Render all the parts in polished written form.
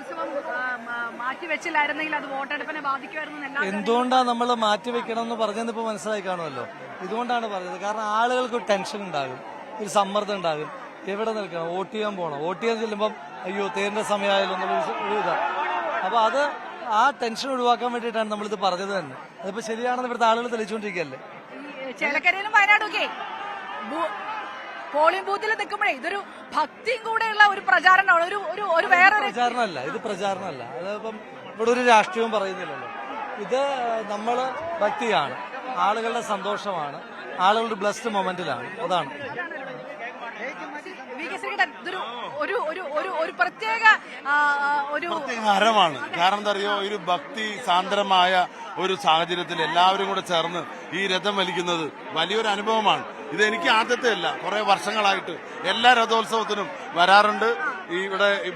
രഥോത്സവം മാറ്റിവെച്ചില്ലായിരുന്നെങ്കിൽ അത് വോട്ടെടുപ്പിനെ ബാധിക്കുമായിരുന്നു. എന്തുകൊണ്ടാണ് നമ്മൾ മാറ്റിവെക്കണം എന്ന് പറഞ്ഞതെന്ന് ഇപ്പൊ മനസ്സിലായി കാണുമല്ലോ. ഇതുകൊണ്ടാണ് പറഞ്ഞത്. കാരണം ആളുകൾക്ക് ടെൻഷൻ ഉണ്ടാകും, ഒരു സമ്മർദ്ദം ഉണ്ടാകും. എവിടെ നിൽക്കണം, വോട്ട് ചെയ്യാൻ പോകണം, വോട്ട് ചെയ്യാൻ ചെല്ലുമ്പോൾ അയ്യോ തേരിന്റെ സമയമായാലും ഒരു ഇതാ. അപ്പൊ അത് ആ ടെൻഷൻ ഒഴിവാക്കാൻ വേണ്ടിയിട്ടാണ് നമ്മളിത് പറഞ്ഞത് തന്നെ. അതിപ്പോ ശരിയാണെന്ന് ഇവിടുത്തെ ആളുകൾ തെളിയിച്ചുകൊണ്ടിരിക്കുകയല്ലേ. ചേലക്കരയിലും വയനാടൊക്കെ പോളിംഗ് ബൂത്തിൽ നിൽക്കുമ്പോഴേ ഇതൊരു ഭക്തിയും കൂടെയുള്ള ഒരു പ്രചാരണമാണ്. ഒരു വേറെ പ്രചാരണമല്ല, ഇത് പ്രചാരണമല്ല. അതിപ്പം ഇവിടെ ഒരു രാഷ്ട്രീയവും പറയുന്നില്ലല്ലോ. ഇത് നമ്മള് ഭക്തിയാണ്, ആളുകളുടെ സന്തോഷമാണ്, ആളുകളുടെ ബ്ലസ്ഡ് മൊമെന്റിലാണ്. അതാണ് ഒരു പ്രത്യേക ഹരമാണ്. കാരണം എന്താ അറിയോ, ഒരു ഭക്തി സാന്ദ്രമായ ഒരു സാഹചര്യത്തിൽ എല്ലാവരും കൂടെ ചേർന്ന് ഈ രഥം വലിക്കുന്നത് വലിയൊരു അനുഭവമാണ്. ഇത് എനിക്ക് ആദ്യത്തെ അല്ല, കുറെ വർഷങ്ങളായിട്ട് എല്ലാ രഥോത്സവത്തിനും വരാറുണ്ട്. ഇവിടെ ഈ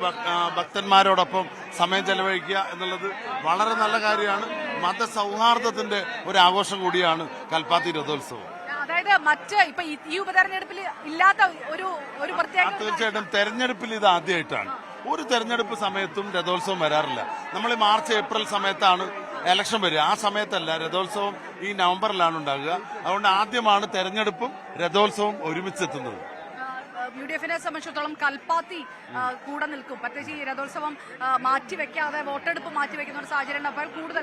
ഭക്തന്മാരോടൊപ്പം സമയം ചെലവഴിക്കുക എന്നുള്ളത് വളരെ നല്ല കാര്യമാണ്. മതസൗഹാർദ്ദത്തിന്റെ ഒരു ആഘോഷം കൂടിയാണ് കൽപ്പാത്തി രഥോത്സവം. അതായത് മറ്റ് ഇപ്പൊ ഈ ഉപതെരഞ്ഞെടുപ്പിൽ ഇല്ലാത്ത ഒരു പ്രത്യേക. തീർച്ചയായിട്ടും തെരഞ്ഞെടുപ്പിൽ ഇത് ആദ്യമായിട്ടാണ്. ഒരു തെരഞ്ഞെടുപ്പ് സമയത്തും രഥോത്സവം വരാറില്ല. നമ്മൾ മാർച്ച് ഏപ്രിൽ സമയത്താണ് ഇലക്ഷൻ വരിക, ആ സമയത്തല്ല. രഥോത്സവം ഈ നവംബറിലാണ് ഉണ്ടാകുക. അതുകൊണ്ട് ആദ്യമാണ് തെരഞ്ഞെടുപ്പും രഥോത്സവവും ഒരുമിച്ചെത്തുന്നത്. UDF-നെ സംബന്ധിച്ചിടത്തോളം കൽപ്പാത്തി കൂടെ നിൽക്കും. പ്രത്യേകിച്ച് ഈ രഥോത്സവം മാറ്റിവെക്കാതെ വോട്ടെടുപ്പ് മാറ്റിവെക്കുന്ന ഒരു സാഹചര്യം ഉണ്ട്. അപ്പോൾ കൂടുതൽ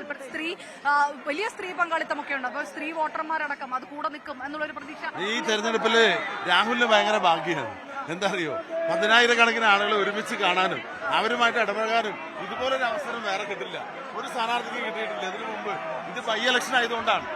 വലിയ സ്ത്രീ പങ്കാളിത്തമൊക്കെ ഉണ്ട്. അപ്പോൾ സ്ത്രീ വോട്ടർമാരടക്കം അത് കൂടെ നിൽക്കും എന്നുള്ളൊരു പ്രതീക്ഷ. ഈ തെരഞ്ഞെടുപ്പില് രാഹുലിന് ഭയങ്കര ഭാഗ്യമാണ്. എന്താ അറിയോ, 10,000-കണക്കിന് ആളുകളെ ഒരുമിച്ച് കാണാനും അവരുമായിട്ട് ഇടപഴകാനും ഇതുപോലൊരു അവസരം വേറെ കിട്ടില്ല, ഒരു സ്ഥാനാർത്ഥിക്ക് കിട്ടിയിട്ടില്ല ഇതിനു മുമ്പ്. ഇത് ബൈ ഇലക്ഷൻ ആയതുകൊണ്ടാണ്.